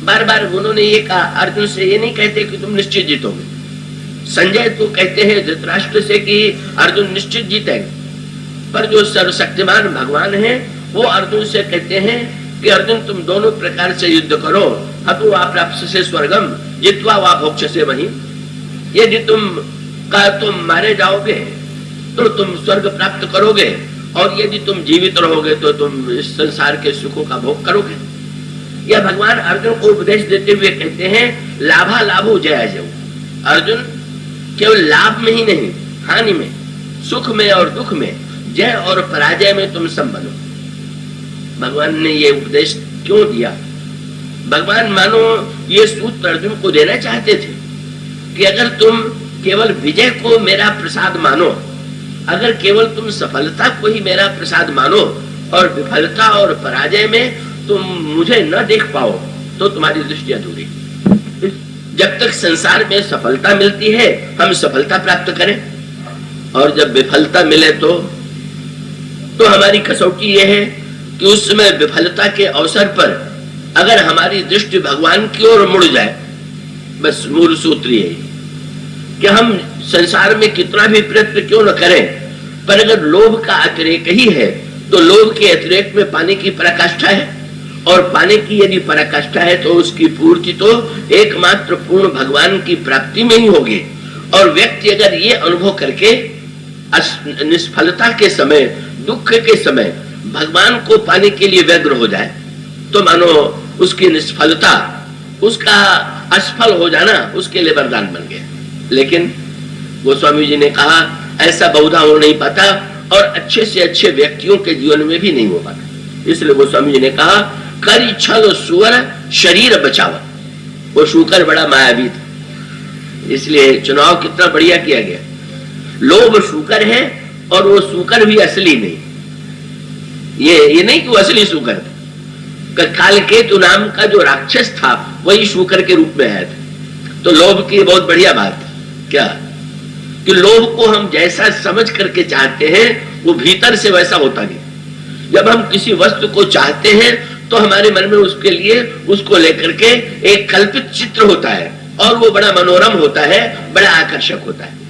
बार बार उन्होंने ये कहा, अर्जुन से ये नहीं कहते कि तुम निश्चित जीतोगे। संजय तो कहते हैं धृतराष्ट्र से कि अर्जुन निश्चित जीतेगा, पर जो सर्वशक्तिमान भगवान है वो अर्जुन से कहते हैं कि अर्जुन तुम दोनों प्रकार से युद्ध करो। हतु वा प्राप्स्यसे स्वर्गम जित्वा वा भोक्ष्यसे महीम्। यदि तुम मारे जाओगे तो तुम स्वर्ग प्राप्त करोगे, और यदि तुम जीवित रहोगे तो तुम इस संसार के सुखों का भोग करोगे। यह भगवान अर्जुन को उपदेश देते हुए कहते हैं लाभा लाभो जया जय। अर्जुन केवल लाभ में ही नहीं, हानि में, सुख में और दुख में, जय और पराजय में तुम सम बनो। भगवान ने ये उपदेश क्यों दिया। भगवान मानो ये सूत्र अर्जुन को देना चाहते थे कि अगर तुम केवल विजय को मेरा प्रसाद मानो, अगर केवल तुम सफलता को ही मेरा प्रसाद मानो और विफलता और पराजय में तुम मुझे न देख पाओ तो तुम्हारी दृष्टि अधूरी। जब तक संसार में सफलता मिलती है हम सफलता प्राप्त करें, और जब विफलता मिले तो हमारी कसौटी यह है कि उस समय विफलता के अवसर पर अगर हमारी दृष्टि भगवान की ओर मुड़ जाए, बस मूल सूत्र यही कि हम संसार में कितना भी प्रयत्न क्यों न करें, पर अगर लोभ का अतिरेक ही है तो लोभ के अतिरेक में पानी की पराकाष्ठा है, और पाने की यदि पराकाष्ठा है तो उसकी पूर्ति तो एकमात्र पूर्ण भगवान की प्राप्ति में ही होगी। और व्यक्ति अगर ये अनुभव करके निष्फलता के समय, दुख के समय भगवान को पाने के लिए व्यग्र हो जाए तो मानो उसकी निष्फलता, उसका असफल हो जाना उसके लिए वरदान बन गया। लेकिन गोस्वामी जी ने कहा ऐसा बहुधा हो नहीं पाता, और अच्छे से अच्छे व्यक्तियों के जीवन में भी नहीं हो पाता। इसलिए गोस्वामी जी ने कहा करी छल सुअर शरीर बचावा। वो शूकर बड़ा मायावी था, इसलिए चुनाव कितना बढ़िया किया गया। लोभ शूकर है और वो शूकर भी असली नहीं। ये नहीं कि वो असली शूकर था। कालकेतु नाम का जो राक्षस था वही शूकर के रूप में आया था। तो लोभ की बहुत बढ़िया बात है क्या कि लोभ को हम जैसा समझ करके चाहते हैं वो भीतर से वैसा होता नहीं। जब हम किसी वस्तु को चाहते हैं तो हमारे मन में उसके लिए, उसको लेकर के एक कल्पित चित्र होता है, और वो बड़ा मनोरम होता है, बड़ा आकर्षक होता है।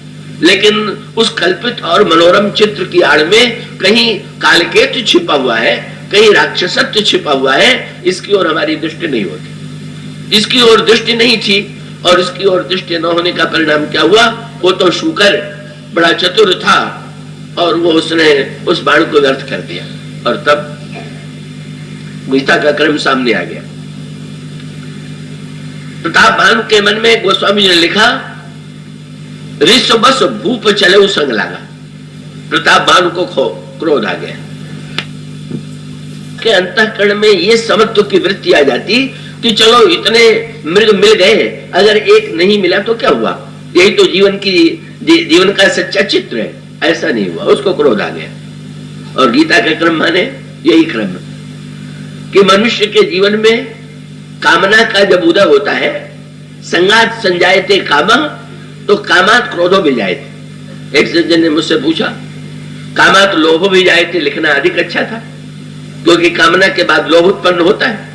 लेकिन उस कल्पित और मनोरम चित्र की आड़ में कहीं कालकेतु छिपा हुआ है, कहीं राक्षसत्व छिपा हुआ है। इसकी ओर हमारी दृष्टि नहीं होती। इसकी ओर दृष्टि नहीं थी, और इसकी ओर दृष्टि न होने का परिणाम क्या हुआ। वो तो शूकर बड़ा चतुर था और वो उसने उस बाण को व्यर्थ कर दिया, और तब गीता का क्रम सामने आ गया। प्रताप भानु के मन में गोस्वामी जी ने लिखा ऋष बस भूप चले संग लागा। प्रताप भानु को क्रोध आ गया के अंतःकरण में ये समत्व की वृत्ति आ जाती कि चलो इतने मृग मिल गए, अगर एक नहीं मिला तो क्या हुआ, यही तो जीवन का सच्चा चित्र है। ऐसा नहीं हुआ, उसको क्रोध आ गया। और गीता का क्रम माने यही क्रम कि मनुष्य के जीवन में कामना का जब उदय होता है, संगात संजायते कामा तो कामात क्रोधो भी जायते। एक सज्जन ने मुझसे पूछा कामात लोभो भी जायते लिखना अधिक अच्छा था, क्योंकि कामना के बाद लोभ उत्पन्न होता है।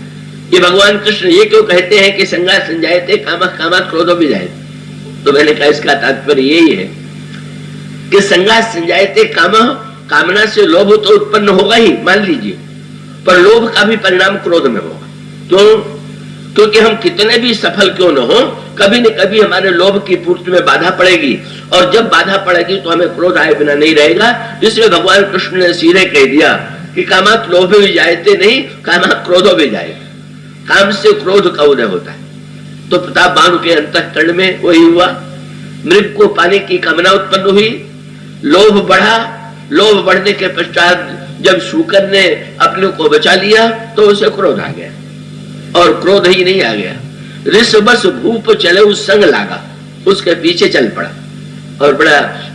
ये भगवान कृष्ण ये क्यों कहते हैं कि संगात संजायते कामात क्रोधो भी जायते। तो मैंने कहा इसका तात्पर्य यही है कि संगात संजायते कामना से लोभ तो उत्पन्न होगा ही, मान लीजिए, पर लोभ का भी परिणाम क्रोध में होगा। क्यों? क्योंकि हम कितने भी सफल क्यों न हो, कभी न कभी हमारे लोभ की पूर्ति में बाधा पड़ेगी, और जब बाधा पड़ेगी तो हमें क्रोध आए बिना नहीं रहेगा। इसलिए भगवान कृष्ण ने सीधे कह दिया कि कामात लोभ भी जायते नहीं, कामात क्रोधो भी जाए। काम से क्रोध का उदय होता है। तो प्रताप भानु के अंतःकरण में वही हुआ। मृग को पाने की कामना उत्पन्न हुई, लोभ बढ़ा। लोभ बढ़ने के पश्चात जब शूकर ने अपने को बचा लिया तो उसे क्रोध आ गया। और क्रोध ही नहीं आ गया, ऋषभस भूप चले उस संग लागा, उसके पीछे चल पड़ा और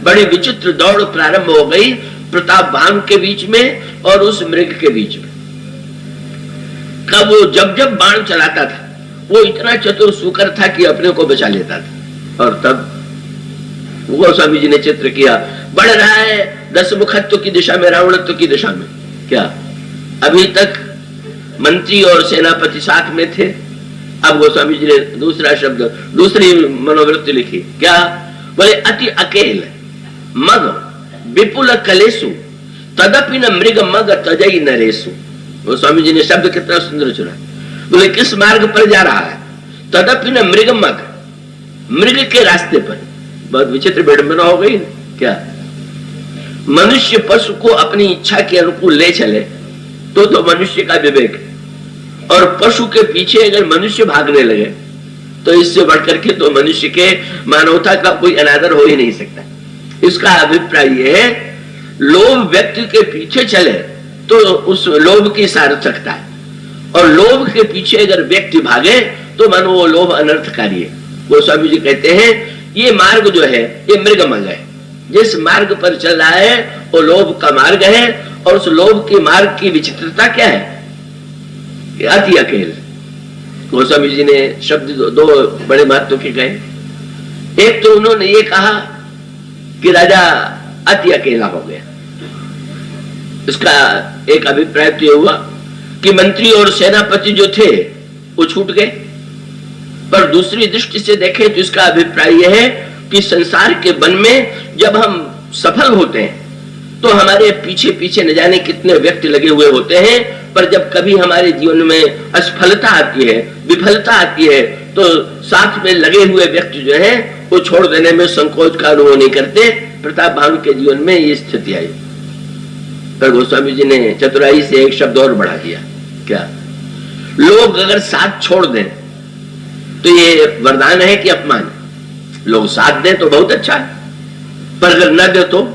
बड़ी विचित्र दौड़ प्रारंभ हो गई प्रताप भानु के बीच में और उस मृग के बीच में। कब वो जब जब बाण चलाता था वो इतना चतुर सूकर था कि अपने को बचा लेता था। और तब गोस्वामी जी ने चित्र किया, बढ़ रहा है 10 मुखत्व की दिशा में, रावणत्व की दिशा में। क्या अभी तक मंत्री और सेनापति साथ में थे, अब गोस्वामी जी ने दूसरा शब्द, दूसरी मनोवृत्ति लिखी। क्या बोले, अति अकेल मग विपुल कलेसु तदपि न मृग मग तजई नरेसु। गोस्वामी जी ने शब्द कितना सुंदर चुना। बोले किस मार्ग पर जा रहा है, तदपि न मृग मग, मृग के रास्ते पर। बहुत विचित्र विडंबना हो गई। क्या मनुष्य पशु को अपनी इच्छा के अनुकूल ले चले तो मनुष्य का विवेक, और पशु के पीछे अगर मनुष्य भागने लगे तो इससे बढ़कर के तो मनुष्य के मानवता का कोई अनादर हो ही नहीं सकता। इसका अभिप्राय यह है, लोभ व्यक्ति के पीछे चले तो उस लोभ की सार्थकता है, और लोभ के पीछे अगर व्यक्ति भागे तो मानो वो लोभ अनर्थकारी है। गोस्वामी जी कहते हैं ये मार्ग जो है ये मृगमंग है, जिस मार्ग पर चल रहा है वो लोभ का मार्ग है, और उस लोभ के मार्ग की विचित्रता क्या है, अति अकेल। गोस्वामी जी ने शब्द दो बड़े महत्व के कहे। एक तो उन्होंने ये कहा कि राजा अति अकेला हो गया, इसका एक अभिप्राय तो ये हुआ कि मंत्री और सेनापति जो थे वो छूट गए, पर दूसरी दृष्टि से देखें तो इसका अभिप्राय यह है कि संसार के वन में जब हम सफल होते हैं तो हमारे पीछे पीछे न जाने कितने व्यक्ति लगे हुए होते हैं, पर जब कभी हमारे जीवन में असफलता आती है, विफलता आती है, तो साथ में लगे हुए व्यक्ति जो है वो छोड़ देने में संकोच का अनुभव नहीं करते। प्रताप भानु के जीवन में ये स्थिति आई, पर गोस्वामी जी ने चतुराई से एक शब्द और बढ़ा दिया। क्या लोग अगर साथ छोड़ दें तो ये वरदान है कि अपमान? लोग साथ दें तो बहुत अच्छा है, पर अगर न दे तो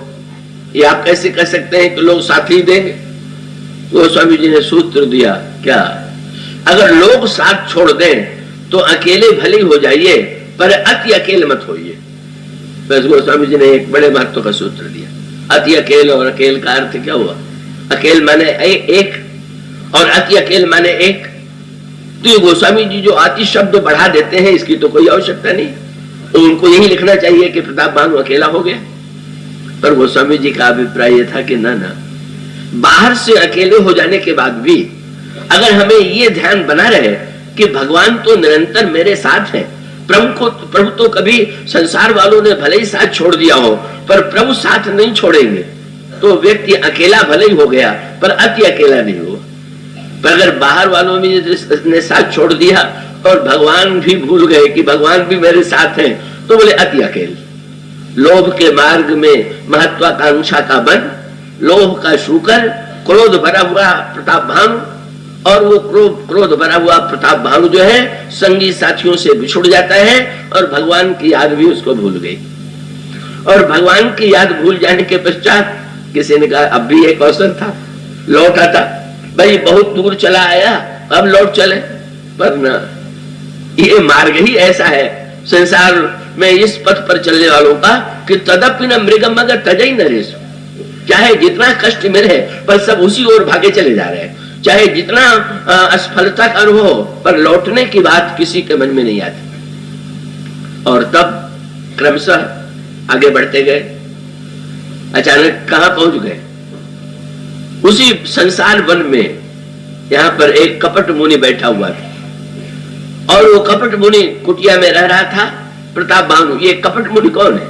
ये आप कैसे कह सकते हैं कि लोग साथ ही देंगे? गोस्वामी जी ने सूत्र दिया। क्या अगर लोग साथ छोड़ दें तो अकेले भले हो जाइए, पर अति अकेले मत होइए। बस गोस्वामी जी ने एक बड़े महत्व का सूत्र दिया। अति अकेल और अकेल का अर्थ क्या हुआ? अकेल माने एक और अति अकेल माने एक। तो ये गोस्वामी जी जो अति शब्द बढ़ा देते हैं इसकी तो कोई आवश्यकता नहीं, तो उनको यही लिखना चाहिए कि प्रताप भानु अकेला हो गया। पर गोस्वामी जी का अभिप्राय यह था कि ना, बाहर से अकेले हो जाने के बाद भी अगर हमें ये ध्यान बना रहे कि भगवान तो निरंतर मेरे साथ है, प्रभु तो कभी संसार वालों ने भले ही साथ छोड़ दिया हो पर प्रभु साथ नहीं छोड़ेंगे, तो व्यक्ति अकेला भले ही हो गया पर अति अकेला नहीं हुआ। पर अगर बाहर वालों ने साथ छोड़ दिया और भगवान भी भूल गए कि भगवान भी मेरे साथ हैं, तो बोले अति अकेले। लोभ के मार्ग में महत्वाकांक्षा का बन, लोभ का शूकर, क्रोध भरा हुआ प्रताप भानु, और वो क्रोध भरा हुआ प्रताप भानु जो है संगी साथियों से बिछुड़ जाता है और भगवान की याद भी उसको भूल गई। और भगवान की याद भूल जाने के पश्चात किसी ने कहा अब भी एक अवसर था, लौट आता, भाई बहुत दूर चला आया अब लौट चले। पर न, ये मार्ग ही ऐसा है संसार में इस पथ पर चलने वालों का कि तदपि न मृगम मगर तजई नरेश। चाहे जितना कष्ट मिले पर सब उसी ओर भागे चले जा रहे हैं, चाहे जितना असफलता का अनुभव हो, पर लौटने की बात किसी के मन में नहीं आती। और तब क्रमशः आगे बढ़ते गए, अचानक कहां पहुंच गए? उसी संसार वन में यहां पर एक कपट मुनि बैठा हुआ था, और वो कपट मुनि कुटिया में रह रहा था प्रताप भानु। ये कपट मुनि कौन है?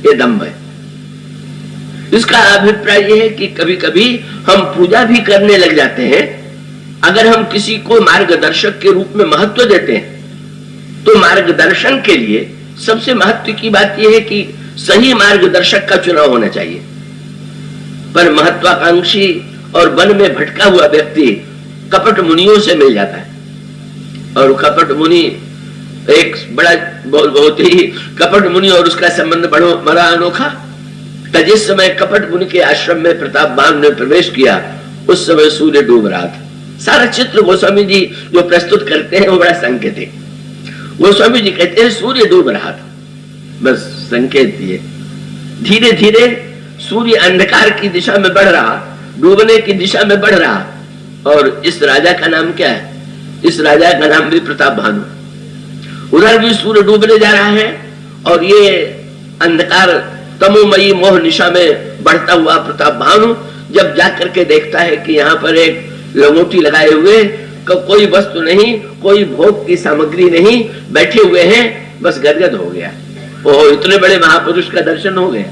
ये दंभ है। इसका अभिप्राय यह है कि कभी कभी हम पूजा भी करने लग जाते हैं, अगर हम किसी को मार्गदर्शक के रूप में महत्व देते हैं तो मार्गदर्शन के लिए सबसे महत्व की बात यह है कि सही मार्गदर्शक का चुनाव होना चाहिए। पर महत्वाकांक्षी और वन में भटका हुआ व्यक्ति कपट मुनियों से मिल जाता है, और कपट मुनि एक बड़ा बहुत ही कपट मुनि और उसका संबंध बड़ा अनोखा। जिस समय कपट मुनि के आश्रम में प्रताप भानु ने प्रवेश किया उस समय सूर्य डूब रहा था। सारा चित्र गोस्वामी जी जो प्रस्तुत करते हैं वो बड़ा सांकेतिक। वो स्वामी जी कहते हैं सूर्य डूब रहा था, बस संकेत दिए। धीरे धीरे सूर्य अंधकार की दिशा में बढ़ रहा, डूबने की दिशा में बढ़ रहा। और इस राजा का नाम क्या है? इस राजा का नाम भी प्रताप भानु। उधर भी सूर्य डूबने जा रहा है और ये अंधकार तमोमयी मोह निशा में बढ़ता हुआ प्रताप भानु जब जाकर के देखता है कि यहाँ पर एक लंगोटी लगाए हुए कोई वस्तु नहीं, कोई भोग की सामग्री नहीं, बैठे हुए हैं, बस गदगद हो गया। ओह, इतने बड़े महापुरुष का दर्शन हो गया।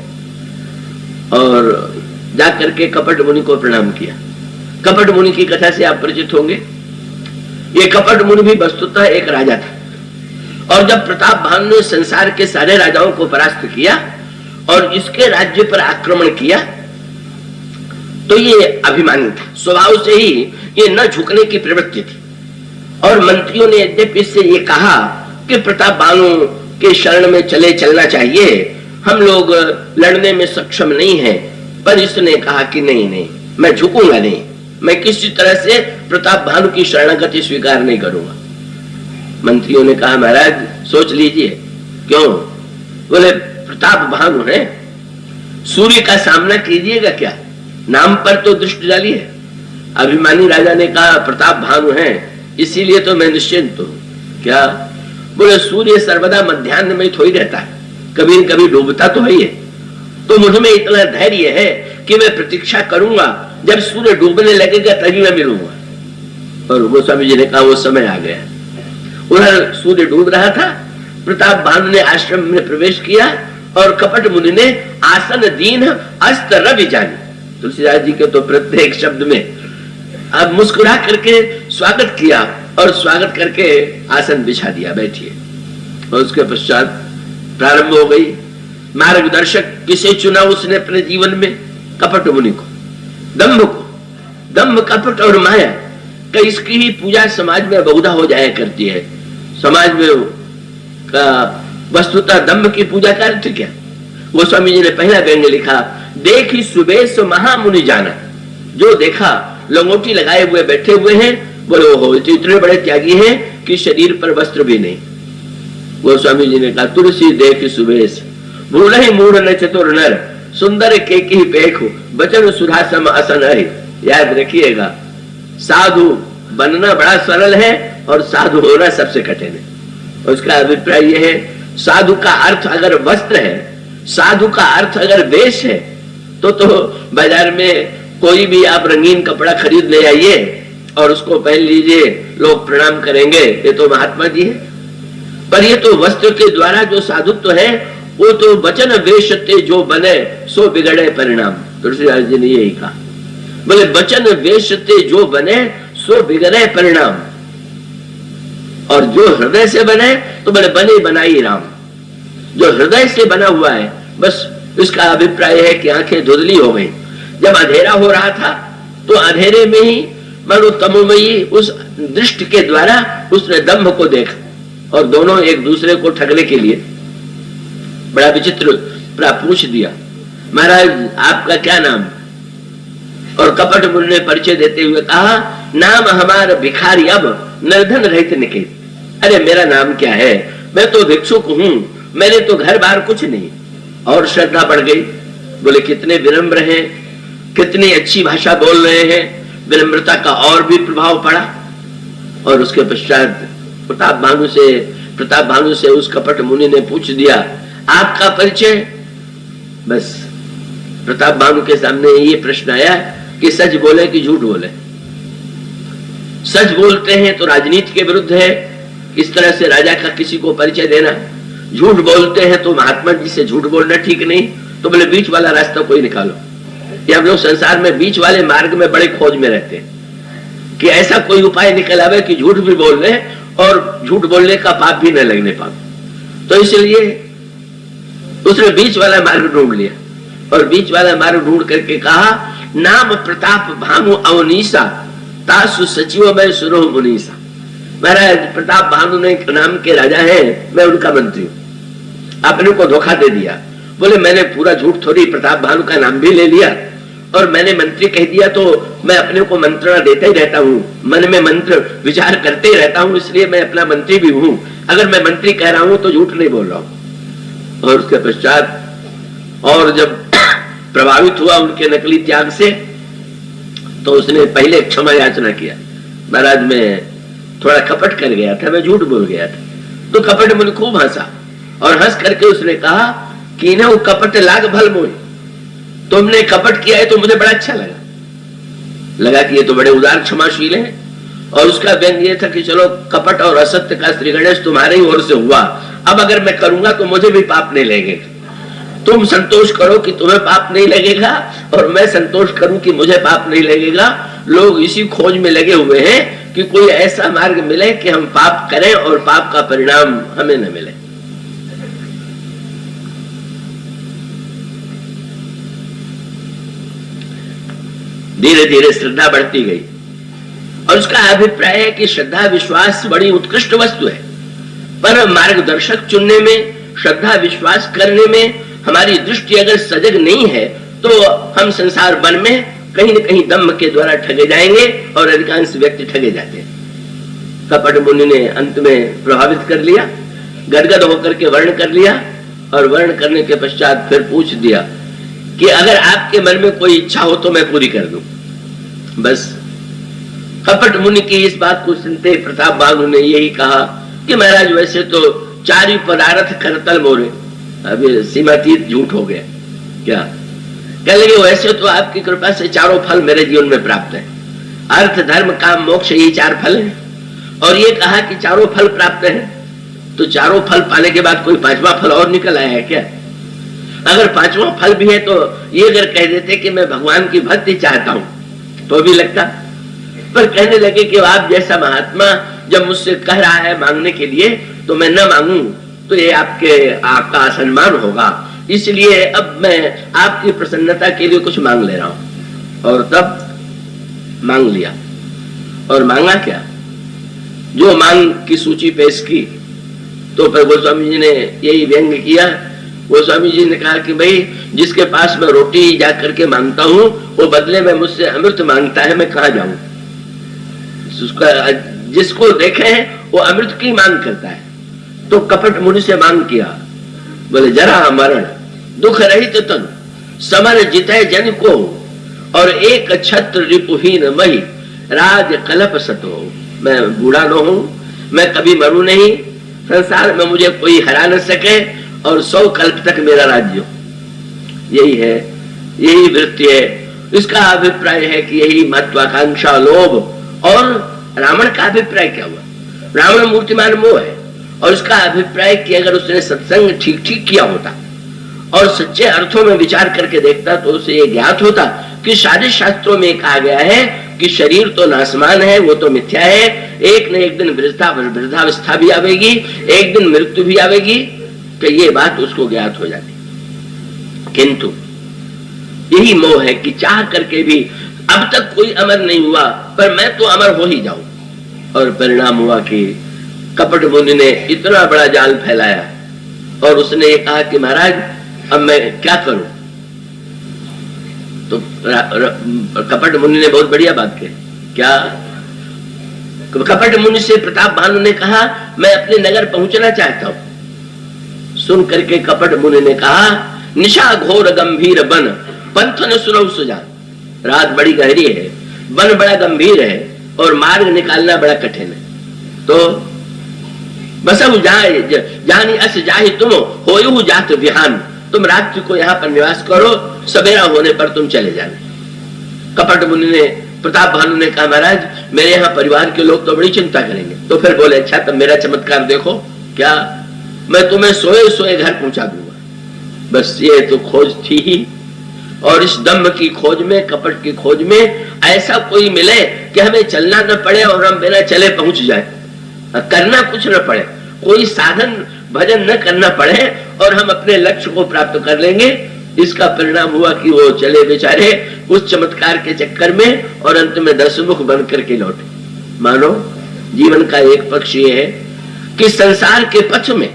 और जाकर के कपट मुनि को प्रणाम किया। कपट मुनि की कथा से आप परिचित होंगे। ये कपट मुनि भी वस्तुतः एक राजा था और जब प्रताप भानु ने संसार के सारे राजाओं को परास्त किया और इसके राज्य पर आक्रमण किया तो ये अभिमानी था। स्वभाव से ही ये न झुकने की प्रवृत्ति थी और मंत्रियों ने यद्यपि इससे ये कहा कि प्रताप भानु के शरण में चलना चाहिए, हम लोग लड़ने में सक्षम नहीं हैं, पर इसने कहा कि नहीं, मैं झुकूंगा नहीं, मैं किसी तरह से प्रताप भानु की शरणागति स्वीकार नहीं करूंगा। मंत्रियों ने कहा महाराज सोच लीजिए। क्यों? बोले प्रताप भानु है, सूर्य का सामना कीजिएगा क्या? नाम पर तो दृष्टि डाली है। अभिमानी राजा ने कहा प्रताप भानु है इसीलिए तो मैं निश्चिंत हूं। क्या? बोले सूर्य सर्वदा मध्याह्न में थोड़ी रहता है, कभी न कभी डूबता तो है। तो मुझ में इतना धैर्य है कि मैं प्रतीक्षा करूंगा, जब सूर्य डूबने लगेगा तभी मैं मिलूंगा। और गोस्वामी जी ने कहा वो समय आ गया। उधर सूर्य डूब रहा था, प्रताप भानु ने आश्रम में प्रवेश किया और कपट मुनि ने आसन दीन अस्त रवि जानी। तुलसीदास जी के तो प्रत्येक शब्द में अब मुस्कुरा करके स्वागत किया और स्वागत करके आसन बिछा दिया, बैठिए। और उसके पश्चात प्रारंभ हो गई। मार्गदर्शक किसे चुना उसने अपने जीवन में? कपट मुनि को, दंभ को। दंभ, कपट और माया का इसकी ही पूजा समाज में बहुधा हो जाया करती है। समाज में का वस्तुतः दंभ की पूजा का अर्थ क्या? गोस्वामी जी ने पहला व्यंग्य लिखा, देख ही सुबेश महामुनि जाना। जो देखा लंगोटी लगाए हुए बैठे हुए हैं, बोले ओहो इतने बड़े त्यागी हैं कि शरीर पर वस्त्र भी नहीं। गोस्वामी जी ने कहा तुलसी देख सुबेश भूल ही मूढ़ न चतुर नर सुंदर के की पेखो बचन सुधा सम असन है। याद रखिएगा, साधु बनना बड़ा सरल है और साधु होना सबसे कठिन है। उसका अभिप्राय यह है, साधु का अर्थ अगर वस्त्र है, साधु का अर्थ अगर वेश है, तो बाजार में कोई भी आप रंगीन कपड़ा खरीद ले आइए और उसको पहन लीजिए, लोग प्रणाम करेंगे, ये तो महात्मा जी है। पर ये तो वस्त्र के द्वारा जो साधुत्व है वो तो वचन वेशते जो बने सो बिगड़े परिणाम। तुलसीदास जी ने यही कहा, बोले वचन वेशते जो बने सो बिगड़े परिणाम। और जो हृदय से बने तो बोले बने बनाई राम। जो हृदय से बना हुआ है, बस इसका अभिप्राय है कि आंखें धुंधली हो गई। जब अंधेरा हो रहा था तो अंधेरे में ही मानो तमोमयी उस दृष्टि के द्वारा उसने दंभ को देखा और दोनों एक दूसरे को ठगने के लिए बड़ा विचित्र पूछ दिया, महाराज आपका क्या नाम? और कपट मुनि ने परिचय देते हुए कहा, नाम हमारा भिखारी अब निर्धन रहित निकेत। अरे मेरा नाम क्या है, मैं तो भिक्षुक हूं, मैंने तो घर बार कुछ नहीं। और श्रद्धा बढ़ गई। बोले कितने विनम्र हैं, कितनी अच्छी भाषा बोल रहे हैं। विनम्रता का और भी प्रभाव पड़ा। और उसके पश्चात प्रताप भानु से उस कपट मुनि ने पूछ दिया, आपका परिचय? बस प्रताप भानु के सामने ये प्रश्न आया कि सच बोले कि झूठ बोले। सच बोलते हैं तो राजनीति के विरुद्ध है, इस तरह से राजा का किसी को परिचय देना। झूठ बोलते हैं तो महात्मा जी से झूठ बोलना ठीक नहीं। तो बोले बीच वाला रास्ता कोई निकालो। ये हम लोग संसार में बीच वाले मार्ग में बड़े खोज में रहते हैं कि ऐसा कोई उपाय निकल आवे कि झूठ भी बोल रहे और झूठ बोलने का पाप भी न लगने पाए। तो इसलिए उसने बीच वाला मार्ग ढूंढ लिया और बीच वाला मार्ग ढूंढ करके कहा, नाम प्रताप भानु अवनीसा तासु सचिव में सुनो मुनीसा। महाराज प्रताप भानु ने नाम के राजा है, मैं उनका मंत्री हूं। आपने को धोखा दे दिया। बोले मैंने पूरा झूठ थोड़ी, प्रताप भानु का नाम भी ले लिया और मैंने मंत्री कह दिया तो मैं अपने को मंत्रणा देता ही रहता हूँ, मन में मंत्र विचार करते ही रहता हूँ, इसलिए मैं अपना मंत्री भी हूँ। अगर मैं मंत्री कह रहा हूँ तो झूठ नहीं बोल रहा हूँ। और उसके पश्चात और जब प्रभावित हुआ उनके नकली त्याग से, तो उसने पहले क्षमा याचना किया। महाराज मैं थोड़ा कपट कर गया था, मैं झूठ बोल गया था। तो कपट मुनि खूब हंसा और हंस करके उसने कहा कि ना वो कपट लाग भल मोई, तुमने कपट किया है तो मुझे बड़ा अच्छा लगा कि ये तो बड़े उदार क्षमाशील हैं। और उसका व्यंग ये था कि चलो कपट और असत्य का श्री गणेश तुम्हारे ही ओर से हुआ, अब अगर मैं करूंगा तो मुझे भी पाप नहीं लगेगा। तुम संतोष करो कि तुम्हें पाप नहीं लगेगा और मैं संतोष करूं कि मुझे पाप नहीं लगेगा। लोग इसी खोज में लगे हुए हैं कि कोई ऐसा मार्ग मिले कि हम पाप करें और पाप का परिणाम हमें न मिले। धीरे धीरे श्रद्धा बढ़ती गई और उसका अभिप्राय है कि श्रद्धा विश्वास बड़ी उत्कृष्ट वस्तु है, पर मार्गदर्शक चुनने में, श्रद्धा विश्वास करने में हमारी दृष्टि अगर सजग नहीं है तो हम संसार वन में कहीं न कहीं दम्भ के द्वारा ठगे जाएंगे और अधिकांश व्यक्ति ठगे जाते हैं। कपट मुनि ने अंत में प्रभावित कर लिया, गदगद होकर के वर्ण कर लिया और वर्ण करने के पश्चात फिर पूछ दिया कि अगर आपके मन में कोई इच्छा हो तो मैं पूरी कर दूं। बस कपट मुनि की इस बात को सुनते प्रताप बानु ने यही कहा कि महाराज वैसे तो 4 ही पदार्थ करतल मोरे, अब ये सीमातीत झूठ हो गया क्या? कह लगे वैसे तो आपकी कृपा से 4 फल मेरे जीवन में प्राप्त है, अर्थ धर्म काम मोक्ष, ये 4 फल है। और ये कहा कि 4 फल प्राप्त है, तो 4 फल पाने के बाद कोई 5वां फल और निकल आया है क्या? अगर 5वां फल भी है तो ये अगर कह देते कि मैं भगवान की भक्ति चाहता हूं तो भी लगता, पर कहने लगे कि आप जैसा महात्मा जब मुझसे कह रहा है मांगने के लिए तो मैं न मांगू तो ये आपका असम्मान होगा, इसलिए अब मैं आपकी प्रसन्नता के लिए कुछ मांग ले रहा हूं। और तब मांग लिया। और मांगा क्या? जो मांग की सूची पेश की तो फिर गोस्वामी जी ने यही व्यंग किया। गोस्वामी जी ने कहा कि भाई जिसके पास मैं रोटी जाकर के मांगता हूं वो बदले में मुझसे अमृत मांगता है, मैं कहां जाऊं? जिसको देखे वो अमृत की मांग करता है। तो कपट मुनि से मांग किया, बोले जरा मरण दुख रहित तन समर जितय जन को और एक छत्र रिपुहीन मही राज कलप सतो। मैं बूढ़ा न हूं, मैं कभी मरू नहीं, संसार में मुझे कोई हरा न सके और 100 कल्प तक मेरा राज्य। यही है, यही वृत्ति है। इसका अभिप्राय है कि यही महत्वाकांक्षा, लोभ। और रावण का अभिप्राय क्या हुआ? रावण मूर्तिमान मोह है और उसका अभिप्राय कि अगर उसने सत्संग ठीक ठीक किया होता और सच्चे अर्थों में विचार करके देखता तो उसे ये ज्ञात होता कि सारे शास्त्रों में कहा गया है कि शरीर तो नासमान है, वो तो मिथ्या है, एक न एक दिन वृद्धावस्था भी आवेगी, एक दिन मृत्यु भी आवेगी, तो ये बात उसको ज्ञात हो जाती। किंतु यही मोह है कि चाह करके भी अब तक कोई अमर नहीं हुआ पर मैं तो अमर हो ही जाऊं। और परिणाम हुआ कि कपट मुनि ने इतना बड़ा जाल फैलाया और उसने ये कहा कि महाराज अब मैं क्या करूं? तो कपट मुनि ने बहुत बढ़िया बात कही। क्या? कपट मुनि से प्रताप भानु ने कहा मैं अपने नगर पहुंचना चाहता हूं। सुन करके कपट मुनि ने कहा निशा घोर गंभीर बन पंथ न सुनौ सुजान। रात बड़ी गहरी है, वन बड़ा गंभीर है और मार्ग निकालना बड़ा कठिन है। तो बस अब जानी अस जाहि तुम होयु जात विहान, तुम रात्रि को यहाँ पर निवास करो, सवेरा होने पर तुम चले जाना। कपट मुनि ने प्रताप भानु ने कहा महाराज मेरे यहाँ परिवार के लोग तो बड़ी चिंता करेंगे। तो फिर बोले अच्छा तब मेरा चमत्कार देखो। क्या? मैं तुम्हें सोए सोए घर पहुंचा दूंगा। बस ये तो खोज थी ही। और इस दम्भ की खोज में, कपट की खोज में ऐसा कोई मिले कि हमें चलना न पड़े और हम बिना चले पहुंच जाए, करना कुछ न पड़े, कोई साधन भजन न करना पड़े और हम अपने लक्ष्य को प्राप्त कर लेंगे। इसका परिणाम हुआ कि वो चले बेचारे उस चमत्कार के चक्कर में और अंत में दशमुख बन करके लौटे। मानो जीवन का एक पक्ष ये है कि संसार के पथ में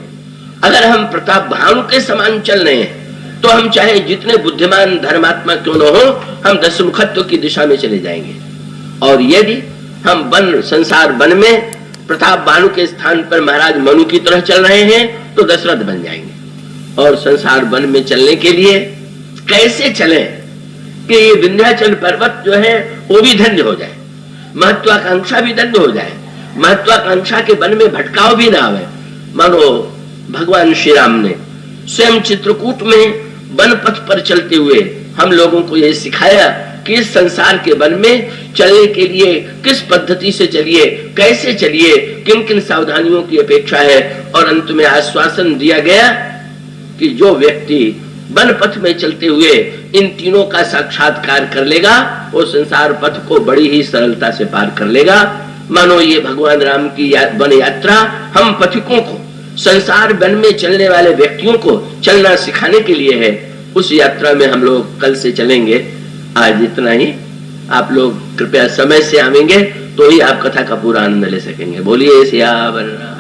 अगर हम प्रताप भानु के समान चल रहे हैं तो हम चाहे जितने बुद्धिमान धर्मात्मा क्यों न हो, हम दशमुखत्व की दिशा में चले जाएंगे। और यदि हम वन संसार वन में प्रताप भानु के स्थान पर महाराज मनु की तरह चल रहे हैं तो दशरथ बन जाएंगे। और संसार वन में चलने के लिए कैसे चले कि ये विंध्याचल पर्वत जो है वो भी धन्य हो जाए, महत्वाकांक्षा भी धन्य हो जाए, महत्वाकांक्षा के वन में भटकाव भी ना आवे। मानो भगवान श्री राम ने स्वयं चित्रकूट में वन पथ पर चलते हुए हम लोगों को यह सिखाया कि इस संसार के वन में चलने के लिए किस पद्धति से चलिए, कैसे चलिए, किन किन सावधानियों की अपेक्षा है। और अंत में आश्वासन दिया गया कि जो व्यक्ति वन पथ में चलते हुए इन तीनों का साक्षात्कार कर लेगा वो संसार पथ को बड़ी ही सरलता से पार कर लेगा। मानो ये भगवान राम की वन यात्रा हम पथिकों को, संसार वन में चलने वाले व्यक्तियों को चलना सिखाने के लिए है। उस यात्रा में हम लोग कल से चलेंगे। आज इतना ही। आप लोग कृपया समय से आवेंगे तो ही आप कथा का पूरा आनंद ले सकेंगे। बोलिए सियावर राम।